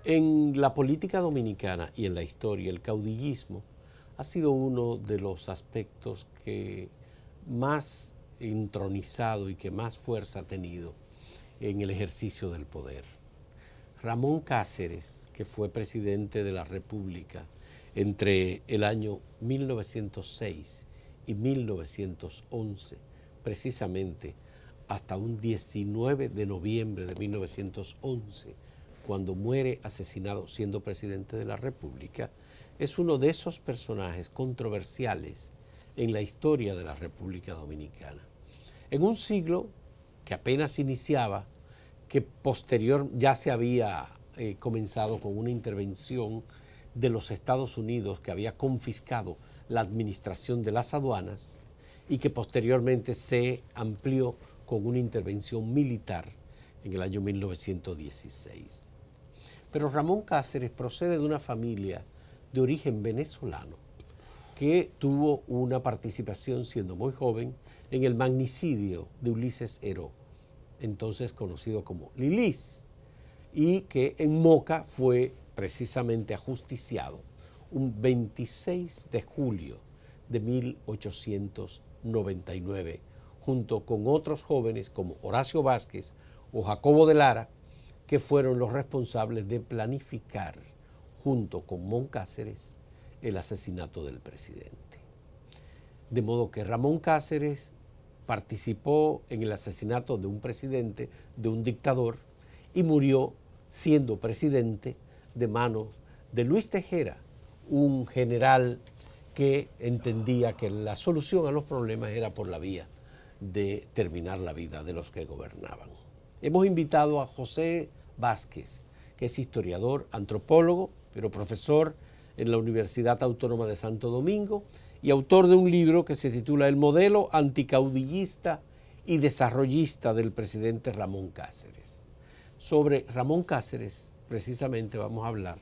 En la política dominicana y en la historia, el caudillismo ha sido uno de los aspectos que más entronizado y que más fuerza ha tenido en el ejercicio del poder. Ramón Cáceres, que fue presidente de la República entre el año 1906 y 1911, precisamente hasta un 19 de noviembre de 1911, cuando muere asesinado siendo presidente de la República, es uno de esos personajes controversiales en la historia de la República Dominicana. En un siglo que apenas iniciaba, que posterior ya se había comenzado con una intervención de los Estados Unidos que había confiscado la administración de las aduanas y que posteriormente se amplió con una intervención militar en el año 1916. Pero Ramón Cáceres procede de una familia de origen venezolano que tuvo una participación siendo muy joven en el magnicidio de Ulises Heró, entonces conocido como Lilis, y que en Moca fue precisamente ajusticiado un 26 de julio de 1899, junto con otros jóvenes como Horacio Vázquez o Jacobo de Lara, que fueron los responsables de planificar, junto con Moncáceres, el asesinato del presidente. De modo que Ramón Cáceres participó en el asesinato de un presidente, de un dictador, y murió siendo presidente de manos de Luis Tejera, un general que entendía que la solución a los problemas era por la vía de terminar la vida de los que gobernaban. Hemos invitado a José Vázquez, que es historiador, antropólogo, pero profesor en la Universidad Autónoma de Santo Domingo y autor de un libro que se titula El modelo anticaudillista y desarrollista del presidente Ramón Cáceres. Sobre Ramón Cáceres, precisamente vamos a hablar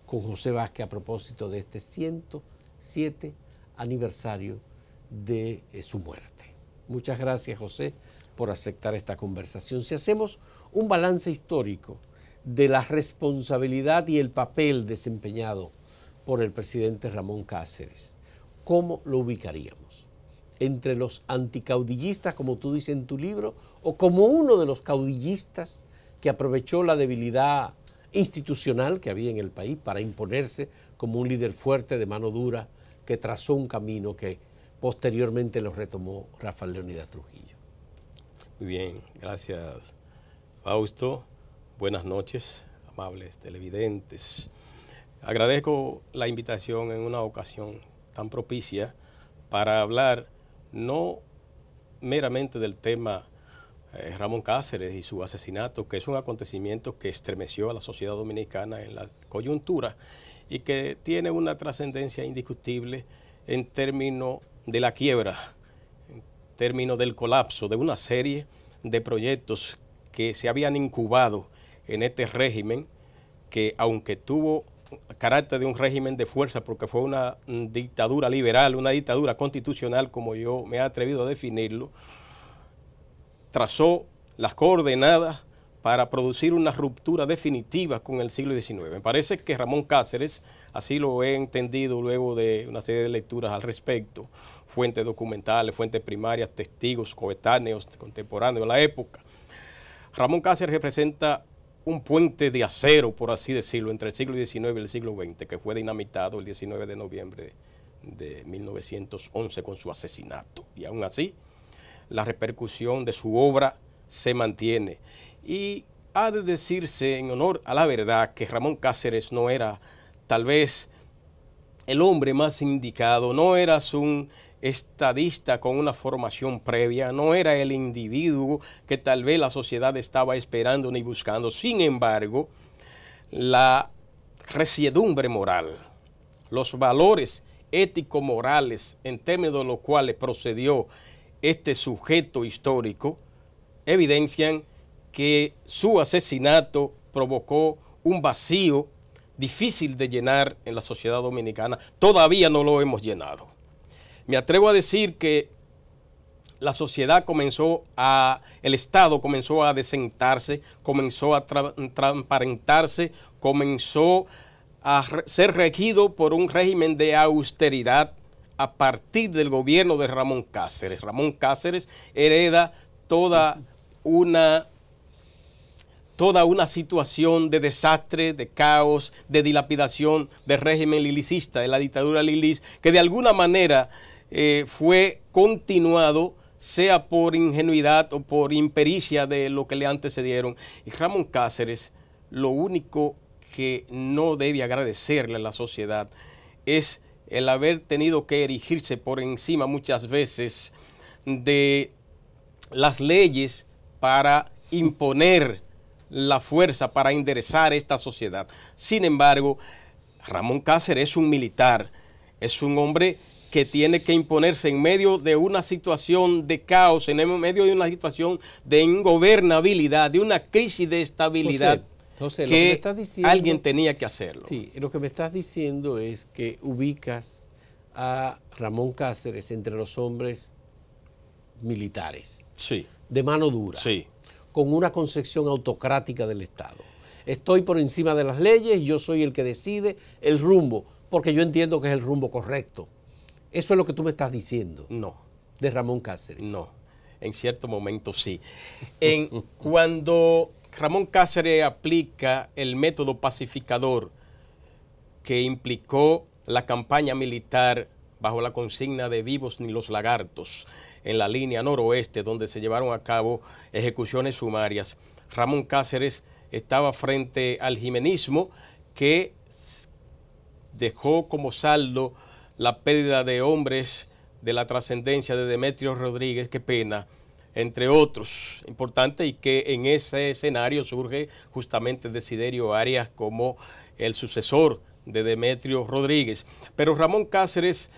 con José Vázquez a propósito de este 107 aniversario de su muerte. Muchas gracias, José, por aceptar esta conversación. Si hacemos un balance histórico de la responsabilidad y el papel desempeñado por el presidente Ramón Cáceres, ¿cómo lo ubicaríamos? ¿Entre los anticaudillistas, como tú dices en tu libro, o como uno de los caudillistas que aprovechó la debilidad institucional que había en el país para imponerse como un líder fuerte de mano dura que trazó un camino que posteriormente lo retomó Rafael Leónidas Trujillo? Muy bien, gracias, Fausto. Buenas noches, amables televidentes. Agradezco la invitación en una ocasión tan propicia para hablar no meramente del tema Ramón Cáceres y su asesinato, que es un acontecimiento que estremeció a la sociedad dominicana en la coyuntura y que tiene una trascendencia indiscutible en términos de la quiebra, en términos del colapso de una serie de proyectos que se habían incubado en este régimen, que aunque tuvo carácter de un régimen de fuerza, porque fue una dictadura liberal, una dictadura constitucional, como yo me he atrevido a definirlo, trazó las coordenadas para producir una ruptura definitiva con el siglo XIX. Me parece que Ramón Cáceres, así lo he entendido luego de una serie de lecturas al respecto, fuentes documentales, fuentes primarias, testigos coetáneos, contemporáneos de la época. Ramón Cáceres representa un puente de acero, por así decirlo, entre el siglo XIX y el siglo XX, que fue dinamitado el 19 de noviembre de 1911 con su asesinato. Y aún así, la repercusión de su obra se mantiene. Y ha de decirse en honor a la verdad que Ramón Cáceres no era tal vez el hombre más indicado, no eras un estadista con una formación previa, no era el individuo que tal vez la sociedad estaba esperando ni buscando. Sin embargo, la resiedumbre moral, los valores ético-morales en términos de los cuales procedió este sujeto histórico, evidencian que su asesinato provocó un vacío difícil de llenar en la sociedad dominicana. Todavía no lo hemos llenado. Me atrevo a decir que la sociedad el Estado comenzó a desentarse, comenzó a transparentarse, comenzó a ser regido por un régimen de austeridad a partir del gobierno de Ramón Cáceres. Ramón Cáceres hereda toda una situación de desastre, de caos, de dilapidación del régimen lilicista, de la dictadura lilis, que de alguna manera fue continuado, sea por ingenuidad o por impericia de lo que le antecedieron. Y Ramón Cáceres, lo único que no debe agradecerle a la sociedad es el haber tenido que erigirse por encima muchas veces de las leyes para imponer la fuerza, para enderezar esta sociedad. Sin embargo, Ramón Cáceres es un militar, es un hombre que tiene que imponerse en medio de una situación de caos, en medio de una situación de ingobernabilidad, de una crisis de estabilidad. José, que alguien tenía que hacerlo. Sí, lo que me estás diciendo es que ubicas a Ramón Cáceres entre los hombres militares, sí, de mano dura, sí, con una concepción autocrática del Estado. Estoy por encima de las leyes y yo soy el que decide el rumbo, porque yo entiendo que es el rumbo correcto. Eso es lo que tú me estás diciendo. No. De Ramón Cáceres. No, en cierto momento sí. Cuando Ramón Cáceres aplica el método pacificador que implicó la campaña militar bajo la consigna de vivos ni los lagartos en la línea noroeste, donde se llevaron a cabo ejecuciones sumarias, Ramón Cáceres estaba frente al jimenismo, que dejó como saldo la pérdida de hombres de la trascendencia de Demetrio Rodríguez, qué pena, entre otros importantes, y que en ese escenario surge justamente Desiderio Arias como el sucesor de Demetrio Rodríguez. Pero Ramón Cáceres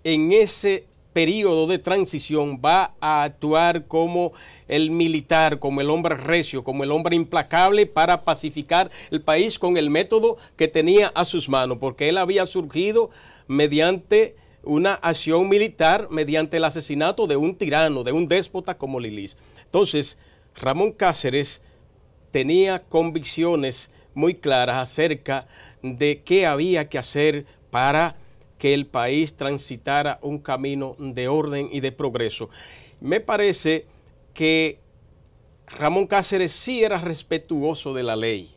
en ese periodo de transición va a actuar como el militar, como el hombre recio, como el hombre implacable para pacificar el país con el método que tenía a sus manos, porque él había surgido mediante una acción militar, mediante el asesinato de un tirano, de un déspota como Lilis. Entonces, Ramón Cáceres tenía convicciones muy claras acerca de qué había que hacer para que el país transitara un camino de orden y de progreso. Me parece que Ramón Cáceres sí era respetuoso de la ley,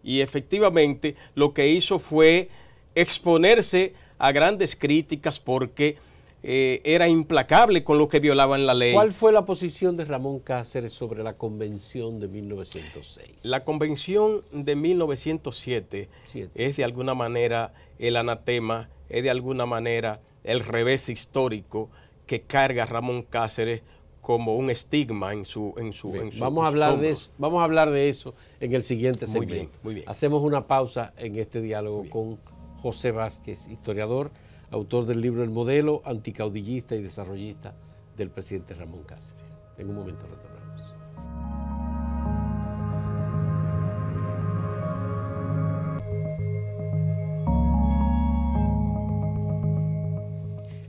y efectivamente lo que hizo fue exponerse a grandes críticas porque era implacable con lo que violaban la ley. ¿Cuál fue la posición de Ramón Cáceres sobre la Convención de 1906? La Convención de 1907 es de alguna manera el anatema, es de alguna manera el revés histórico que carga Ramón Cáceres como un estigma en su vamos a hablar de eso. Vamos a hablar de eso en el siguiente segmento. Muy bien, muy bien. Hacemos una pausa en este diálogo con José Vázquez, historiador, autor del libro El modelo anticaudillista y desarrollista del presidente Ramón Cáceres. En un momento retornamos.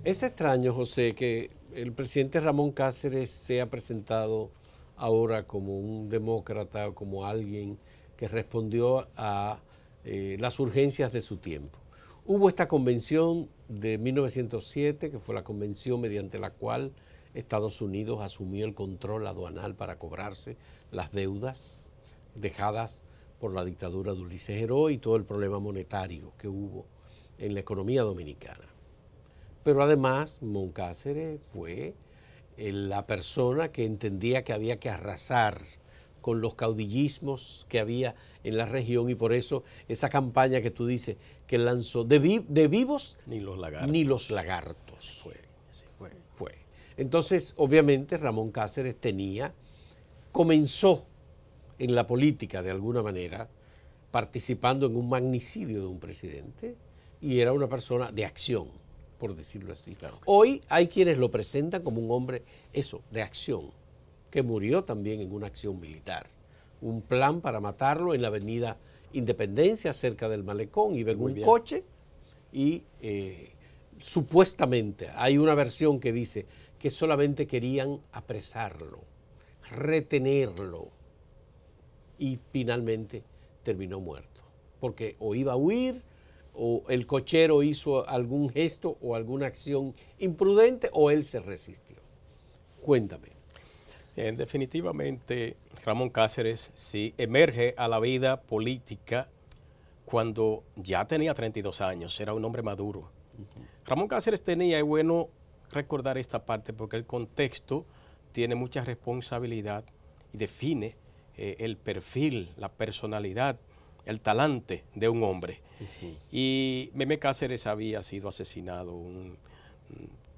Es extraño, José, que el presidente Ramón Cáceres sea presentado ahora como un demócrata, como alguien que respondió a las urgencias de su tiempo. Hubo esta convención de 1907, que fue la convención mediante la cual Estados Unidos asumió el control aduanal para cobrarse las deudas dejadas por la dictadura de Ulises Heró y todo el problema monetario que hubo en la economía dominicana. Pero además, Cáceres fue la persona que entendía que había que arrasar con los caudillismos que había en la región, y por eso esa campaña que tú dices que lanzó de vivos ni los lagartos. Fue. Entonces, obviamente, Ramón Cáceres comenzó en la política de alguna manera, participando en un magnicidio de un presidente, y era una persona de acción, por decirlo así. Claro que hoy hay quienes lo presentan como un hombre, de acción, que murió también en una acción militar. Un plan para matarlo en la avenida Independencia, cerca del Malecón, iba en un coche y supuestamente hay una versión que dice que solamente querían apresarlo, retenerlo, y finalmente terminó muerto, porque o iba a huir, o el cochero hizo algún gesto o alguna acción imprudente, o él se resistió. Cuéntame. Definitivamente, Ramón Cáceres sí emerge a la vida política cuando ya tenía 32 años, era un hombre maduro. Ramón Cáceres tenía, es bueno recordar esta parte porque el contexto tiene mucha responsabilidad y define el perfil, la personalidad, el talante de un hombre. Y Meme Cáceres había sido asesinado un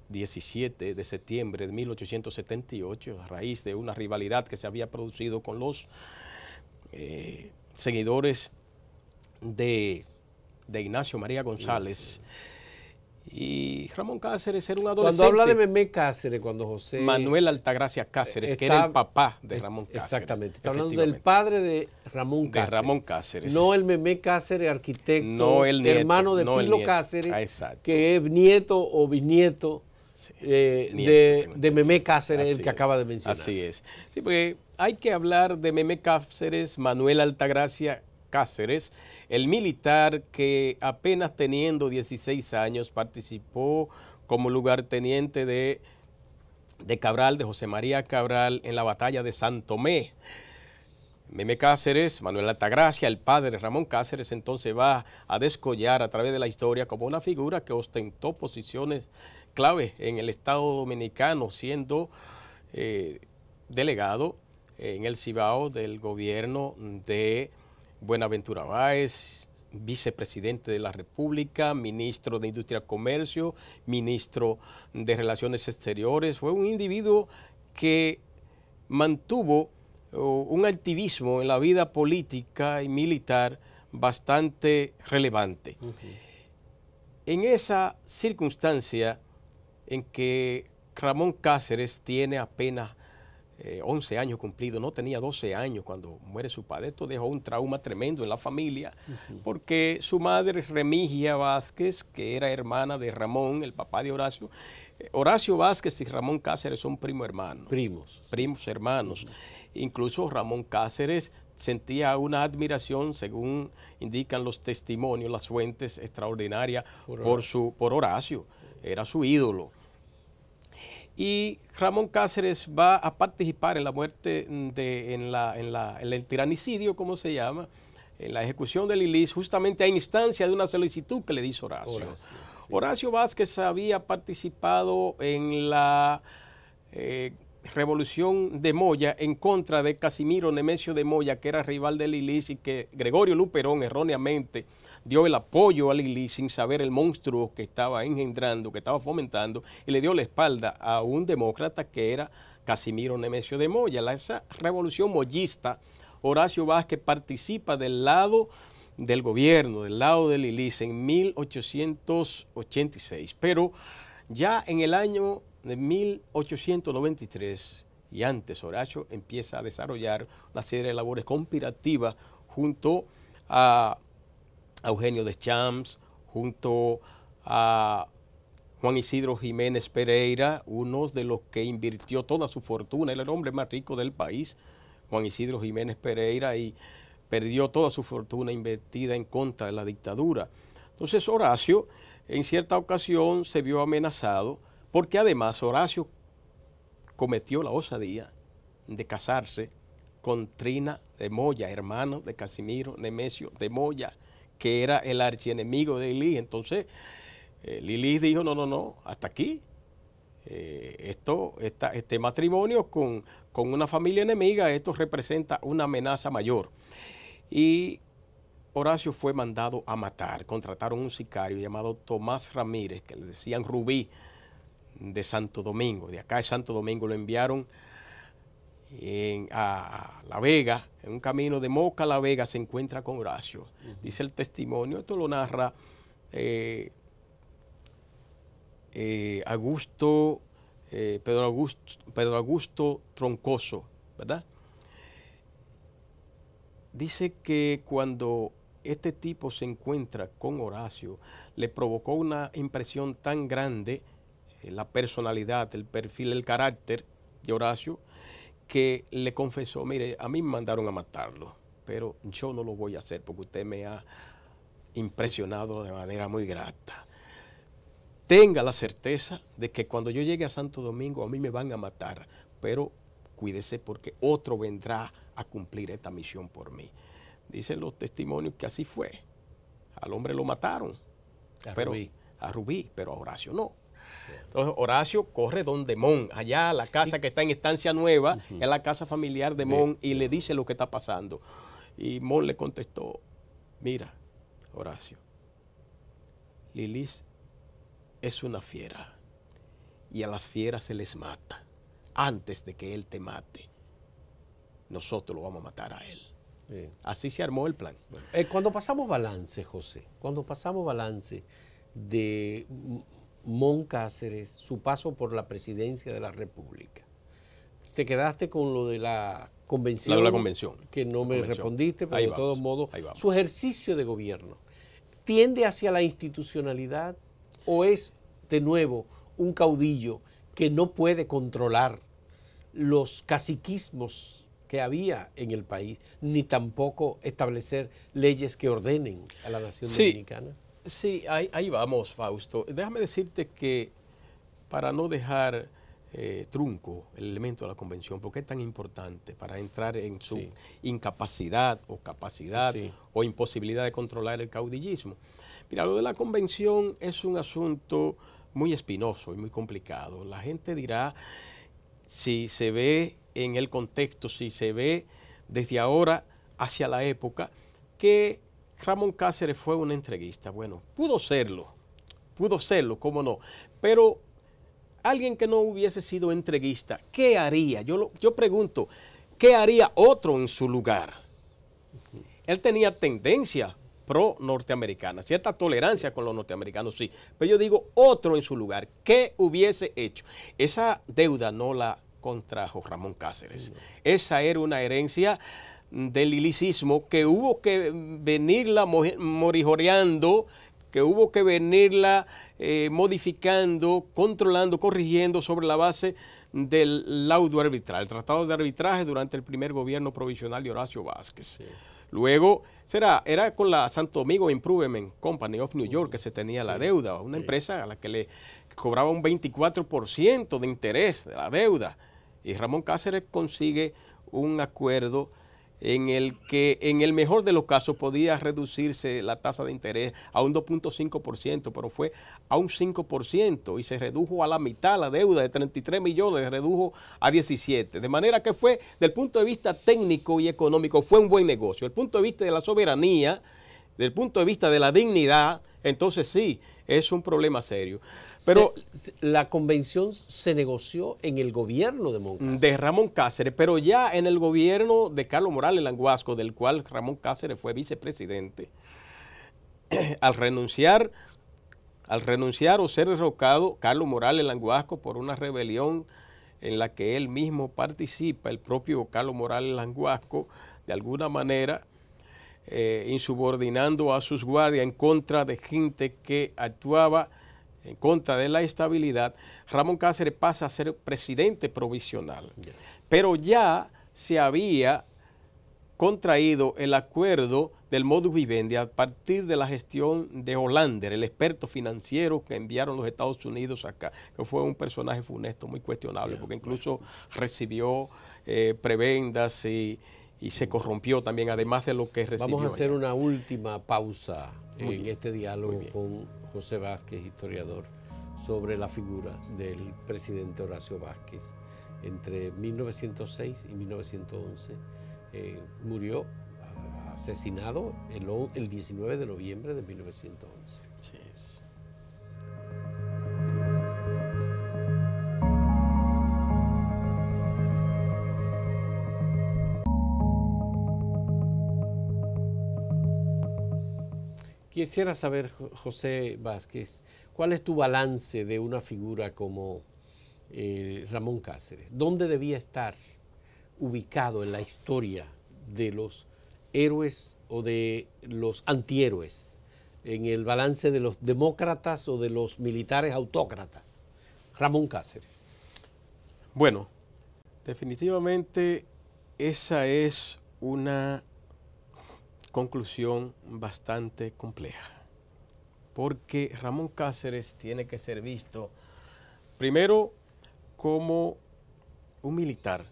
17 de septiembre de 1878 a raíz de una rivalidad que se había producido con los seguidores de Ignacio María González. Y Ramón Cáceres era un adolescente. Cuando habla de Meme Cáceres, cuando José... Manuel Altagracia Cáceres, que era el papá de Ramón Cáceres. Exactamente, está hablando del padre de Ramón Cáceres. De Ramón Cáceres. No el Meme Cáceres, arquitecto, no el nieto, hermano de no Pilo Cáceres, que es nieto o bisnieto de Meme Cáceres, el que acaba de mencionar. Así es. Sí, porque hay que hablar de Meme Cáceres, Manuel Altagracia Cáceres, el militar que apenas teniendo 16 años participó como lugarteniente de Cabral, de José María Cabral, en la batalla de San Tomé. Meme Cáceres, Manuel Altagracia, el padre de Ramón Cáceres, entonces va a descollar a través de la historia como una figura que ostentó posiciones clave en el Estado Dominicano, siendo delegado en el Cibao del gobierno de Buenaventura Báez, vicepresidente de la República, ministro de Industria y Comercio, ministro de Relaciones Exteriores. Fue un individuo que mantuvo un activismo en la vida política y militar bastante relevante. En esa circunstancia en que Ramón Cáceres tiene apenas 11 años cumplidos, no tenía 12 años cuando muere su padre. Esto dejó un trauma tremendo en la familia, porque su madre, Remigia Vázquez, que era hermana de Ramón, el papá de Horacio, Horacio Vázquez y Ramón Cáceres son primo hermanos. Primos hermanos. Incluso Ramón Cáceres sentía una admiración, según indican los testimonios, las fuentes, extraordinarias por Horacio. Era su ídolo. Y Ramón Cáceres va a participar en la muerte, en el tiranicidio, como se llama, en la ejecución de Lilis, justamente a instancia de una solicitud que le hizo Horacio. Horacio Vázquez había participado en la revolución de Moya en contra de Casimiro Nemesio de Moya, que era rival de Lilis, y que Gregorio Luperón erróneamente dio el apoyo a Lilis sin saber el monstruo que estaba engendrando, que estaba fomentando, y le dio la espalda a un demócrata que era Casimiro Nemesio de Moya. Esa revolución moyista, Horacio Vázquez participa del lado del gobierno, del lado de Lilis en 1886, pero ya en el año de 1893 y antes, Horacio empieza a desarrollar una serie de labores conspirativas junto a Eugenio Deschamps, junto a Juan Isidro Jiménez Pereira, uno de los que invirtió toda su fortuna, era el hombre más rico del país, Juan Isidro Jiménez Pereira, y perdió toda su fortuna invertida en contra de la dictadura. Entonces Horacio en cierta ocasión se vio amenazado, porque además Horacio cometió la osadía de casarse con Trina de Moya, hermano de Casimiro Nemesio de Moya, que era el archienemigo de Lilis. Entonces Lilis dijo, no, hasta aquí. Este matrimonio con una familia enemiga, esto representa una amenaza mayor. Y Horacio fue mandado a matar. Contrataron un sicario llamado Tomás Ramírez, que le decían Rubí, de Santo Domingo. De acá de Santo Domingo lo enviaron a La Vega. En un camino de Moca a La Vega se encuentra con Horacio. Dice el testimonio, esto lo narra Pedro Augusto Troncoso, ¿verdad? Dice que cuando este tipo se encuentra con Horacio, le provocó una impresión tan grande la personalidad, el perfil, el carácter de Horacio, que le confesó, mire, a mí me mandaron a matarlo, pero yo no lo voy a hacer porque usted me ha impresionado de manera muy grata. Tenga la certeza de que cuando yo llegue a Santo Domingo a mí me van a matar, pero cuídese porque otro vendrá a cumplir esta misión por mí. Dicen los testimonios que así fue. Al hombre lo mataron, a Rubí, pero a Horacio no. Entonces Horacio corre donde Mon, allá la casa que está en Estancia Nueva, es la casa familiar de Mon, y le dice lo que está pasando. Y Mon le contestó, mira, Horacio, Lilis es una fiera y a las fieras se les mata. Antes de que él te mate, nosotros lo vamos a matar a él. Bien. Así se armó el plan. Cuando pasamos balance, José, cuando pasamos balance de Mon Cáceres, su paso por la presidencia de la República, te quedaste con lo de la convención, la convención que no me respondiste, pero ahí de vamos, todos modos, su ejercicio de gobierno, ¿tiende hacia la institucionalidad o es de nuevo un caudillo que no puede controlar los caciquismos que había en el país, ni tampoco establecer leyes que ordenen a la nación dominicana? Sí, ahí vamos, Fausto. Déjame decirte que para no dejar trunco el elemento de la convención, porque es tan importante para entrar en su incapacidad o capacidad o imposibilidad de controlar el caudillismo. Mira, lo de la convención es un asunto muy espinoso y muy complicado. La gente dirá, si se ve en el contexto, si se ve desde ahora hacia la época, que Ramón Cáceres fue un entreguista. Bueno, pudo serlo, cómo no, pero alguien que no hubiese sido entreguista, ¿qué haría? Yo pregunto, ¿qué haría otro en su lugar? Él tenía tendencia pro-norteamericana, cierta tolerancia con los norteamericanos, sí, pero yo digo otro en su lugar, ¿qué hubiese hecho? Esa deuda no la contrajo Ramón Cáceres, esa era una herencia del lilicismo que hubo que venirla morijoreando, que hubo que venirla modificando, controlando, corrigiendo sobre la base del laudo arbitral, el tratado de arbitraje durante el primer gobierno provisional de Horacio Vázquez. Sí. Luego, era con la Santo Domingo Improvement Company of New York que se tenía la deuda, una empresa a la que le cobraba un 24% de interés de la deuda. Y Ramón Cáceres consigue un acuerdo en el que en el mejor de los casos podía reducirse la tasa de interés a un 2.5%, pero fue a un 5% y se redujo a la mitad la deuda de 33 millones, se redujo a 17. De manera que fue, del punto de vista técnico y económico, fue un buen negocio. Del punto de vista de la soberanía, del punto de vista de la dignidad, entonces sí, es un problema serio. Pero la convención se negoció en el gobierno de Mon Cáceres. De Ramón Cáceres, pero ya en el gobierno de Carlos Morales Languasco, del cual Ramón Cáceres fue vicepresidente, al renunciar o ser derrocado Carlos Morales Languasco por una rebelión en la que él mismo participa, el propio Carlos Morales Languasco, de alguna manera, insubordinando a sus guardias en contra de gente que actuaba en contra de la estabilidad, Ramón Cáceres pasa a ser presidente provisional. Pero ya se había contraído el acuerdo del modus vivendi a partir de la gestión de Hollander, el experto financiero que enviaron los Estados Unidos acá, que fue un personaje funesto, muy cuestionable, porque incluso recibió prebendas y se corrompió también, además de lo que recibió. Vamos a hacer una última pausa en este diálogo con José Vázquez, historiador, sobre la figura del presidente Horacio Vázquez. Entre 1906 y 1911 murió asesinado el 19 de noviembre de 1911. Sí. Quisiera saber, José Vázquez, ¿cuál es tu balance de una figura como Ramón Cáceres? ¿Dónde debía estar ubicado en la historia de los héroes o de los antihéroes? ¿En el balance de los demócratas o de los militares autócratas? Ramón Cáceres? Bueno, definitivamente esa es una conclusión bastante compleja, porque Ramón Cáceres tiene que ser visto primero como un militar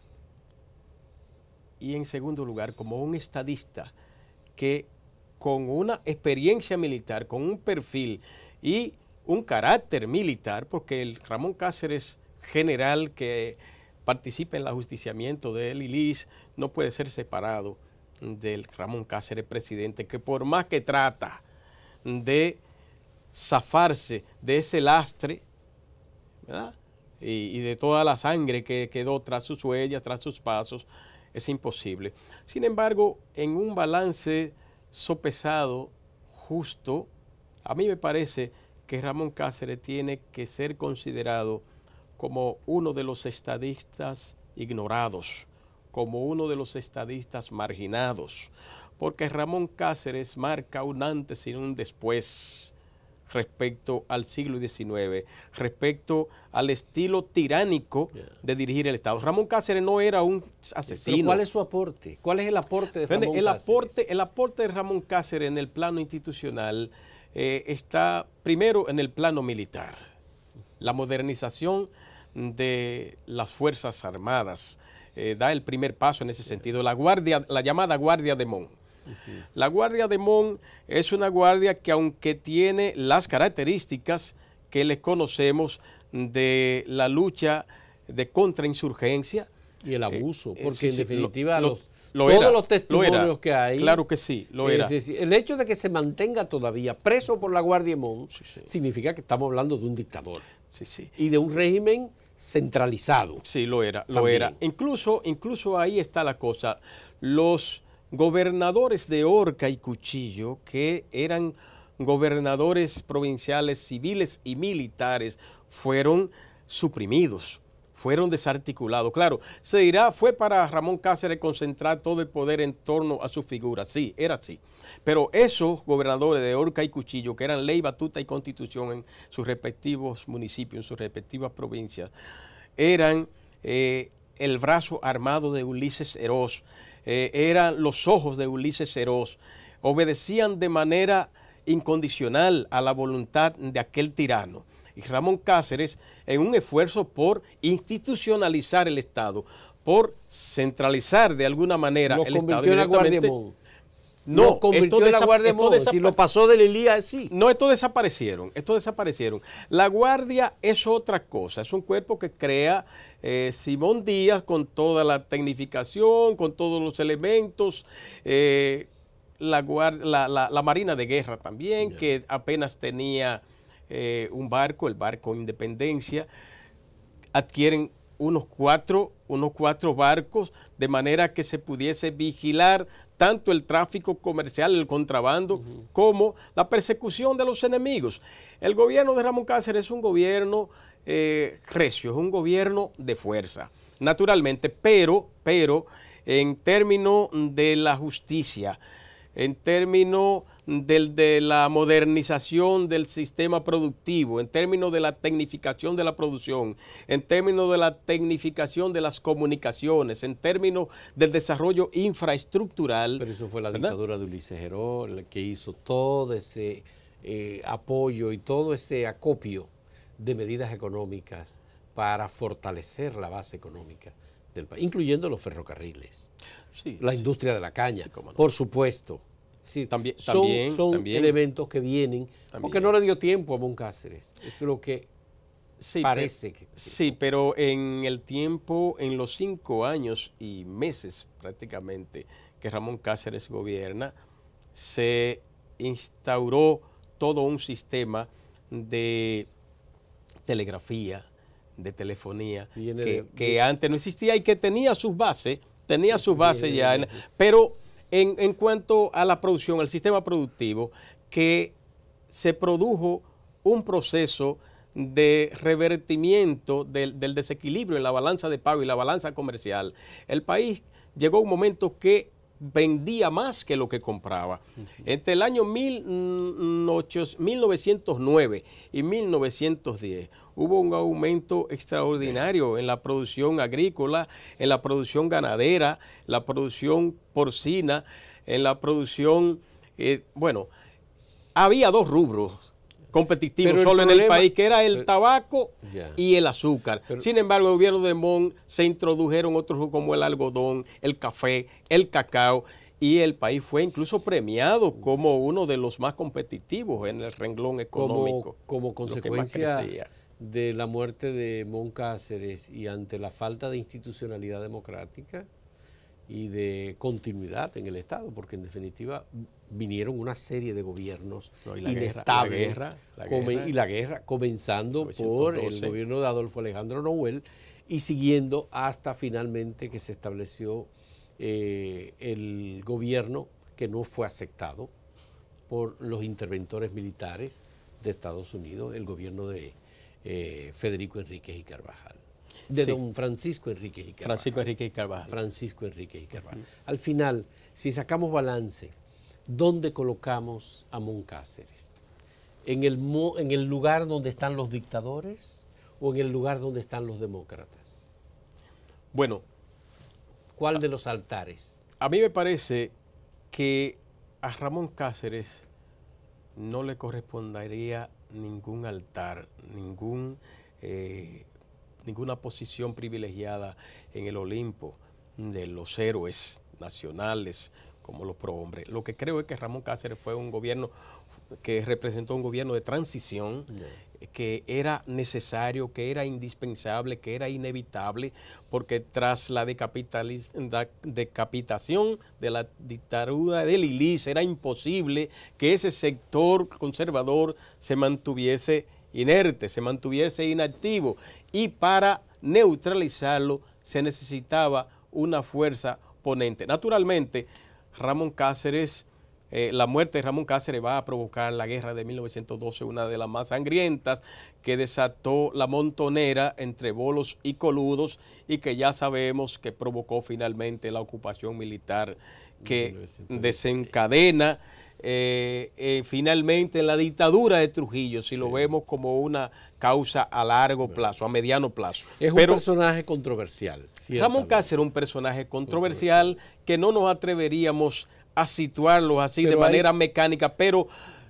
y en segundo lugar como un estadista que con una experiencia militar, con un perfil y un carácter militar, porque el Ramón Cáceres general que participa en el ajusticiamiento del ILIS no puede ser separado del Ramón Cáceres presidente, que por más que trata de zafarse de ese lastre, ¿verdad?, y de toda la sangre que quedó tras sus huellas, tras sus pasos, es imposible. Sin embargo, en un balance sopesado, justo, a mí me parece que Ramón Cáceres tiene que ser considerado como uno de los estadistas ignorados, como uno de los estadistas marginados, porque Ramón Cáceres marca un antes y un después respecto al siglo XIX, respecto al estilo tiránico de dirigir el Estado. Ramón Cáceres no era un asesino. ¿Pero cuál es su aporte? ¿Cuál es el aporte de Ramón Cáceres? El aporte de Ramón Cáceres en el plano institucional está primero en el plano militar. La modernización de las Fuerzas Armadas da el primer paso en ese sentido. La llamada Guardia de Mon. La Guardia de Mon es una guardia que, aunque tiene las características que les conocemos de la lucha de contrainsurgencia y el abuso, porque en definitiva todos los testimonios que hay, claro que sí, lo era. Es decir, el hecho de que se mantenga todavía preso por la Guardia de Mon significa que estamos hablando de un dictador y de un régimen centralizado. Sí, lo era. Incluso ahí está la cosa. Los gobernadores de horca y cuchillo, que eran gobernadores provinciales civiles y militares, fueron suprimidos, fueron desarticulados. Claro, se dirá, fue para Ramón Cáceres concentrar todo el poder en torno a su figura. Sí, era así. Pero esos gobernadores de horca y cuchillo, que eran ley, batuta y constitución en sus respectivos municipios, en sus respectivas provincias, eran el brazo armado de Ulises Eroz, eran los ojos de Ulises Eroz, obedecían de manera incondicional a la voluntad de aquel tirano. Y Ramón Cáceres, en un esfuerzo por institucionalizar el Estado, por centralizar de alguna manera el Estado. En la Guardia de Mon. No, convirtió en la Guardia de Mon. Si lo pasó del Elías, sí. No, estos desaparecieron. La Guardia es otra cosa, es un cuerpo que crea Simón Díaz con toda la tecnificación, con todos los elementos, la Marina de Guerra también, que apenas tenía un barco, el barco Independencia, adquieren unos cuatro barcos de manera que se pudiese vigilar tanto el tráfico comercial, el contrabando, como la persecución de los enemigos. El gobierno de Ramón Cáceres es un gobierno recio, es un gobierno de fuerza, naturalmente, pero en términos de la justicia, en términos de la modernización del sistema productivo, en términos de la tecnificación de la producción, en términos de la tecnificación de las comunicaciones, en términos del desarrollo infraestructural. Pero eso fue la dictadura de Ulises Eroz la que hizo todo ese apoyo y todo ese acopio de medidas económicas para fortalecer la base económica del país, incluyendo los ferrocarriles, la industria de la caña, por supuesto. Sí, son elementos que vienen porque no le dio tiempo a Ramón Cáceres. Eso es lo que parece. Sí, pero en el tiempo, en los 5 años y meses prácticamente que Ramón Cáceres gobierna, se instauró todo un sistema de telegrafía, de telefonía, que antes no existía y que tenía sus bases ya, pero en cuanto a la producción, al sistema productivo, que se produjo un proceso de revertimiento del desequilibrio en la balanza de pago y la balanza comercial. El país llegó a un momento que vendía más que lo que compraba. Entre el año 1909 y 1910 hubo un aumento extraordinario en la producción agrícola, en la producción ganadera, la producción porcina, en la producción, bueno, había dos rubros competitivos solo en el país, que era el tabaco y el azúcar. Sin embargo, el gobierno de Montt se introdujeron otros como el algodón, el café, el cacao, y el país fue incluso premiado como uno de los más competitivos en el renglón económico. Como consecuencia de la muerte de Montt Cáceres y ante la falta de institucionalidad democrática y de continuidad en el Estado, porque en definitiva vinieron una serie de gobiernos inestables y la guerra, comenzando por el gobierno de Adolfo Alejandro Noel y siguiendo hasta finalmente que se estableció el gobierno que no fue aceptado por los interventores militares de Estados Unidos, el gobierno de Federico Enríquez y Carvajal. De don Francisco Enríquez y Carvajal. Francisco Enríquez y Carvajal. Al final, si sacamos balance, ¿dónde colocamos a Montt Cáceres? ¿En el lugar donde están los dictadores o en el lugar donde están los demócratas? Bueno, ¿cuál de los altares? A mí me parece que a Ramón Cáceres no le correspondería ningún altar, ninguna posición privilegiada en el Olimpo de los héroes nacionales como los prohombres. Lo que creo es que Ramón Cáceres fue un gobierno que representó un gobierno de transición, que era necesario, que era indispensable, que era inevitable, porque tras la decapitación de la dictadura de Lilies era imposible que ese sector conservador se mantuviese inerte, se mantuviese inactivo, y para neutralizarlo se necesitaba una fuerza ponente. Naturalmente, Ramón Cáceres, la muerte de Ramón Cáceres va a provocar la guerra de 1912, una de las más sangrientas, que desató la montonera entre bolos y coludos y que ya sabemos que provocó finalmente la ocupación militar que desencadena finalmente la dictadura de Trujillo, si lo vemos como una causa a largo plazo, a mediano plazo. Es un personaje controversial. Ramón Cáceres es un personaje controversial que no nos atreveríamos a situarlo así de manera mecánica, pero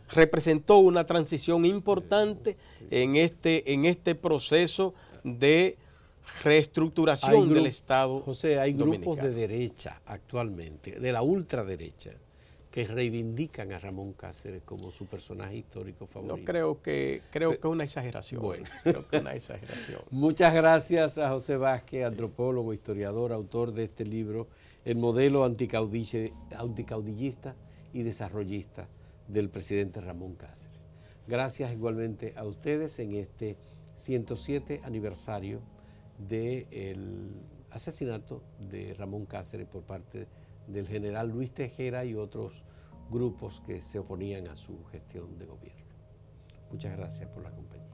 representó una transición importante en este proceso de reestructuración del Estado. José, hay grupos de derecha actualmente, de la ultraderecha, que reivindican a Ramón Cáceres como su personaje histórico favorito. Yo creo que es una exageración. Bueno. Creo que es una exageración. Muchas gracias a José Vázquez, antropólogo, historiador, autor de este libro, El modelo anticaudillista y desarrollista del presidente Ramón Cáceres. Gracias igualmente a ustedes en este 107 aniversario del asesinato de Ramón Cáceres por parte del general Luis Tejera y otros grupos que se oponían a su gestión de gobierno. Muchas gracias por la compañía.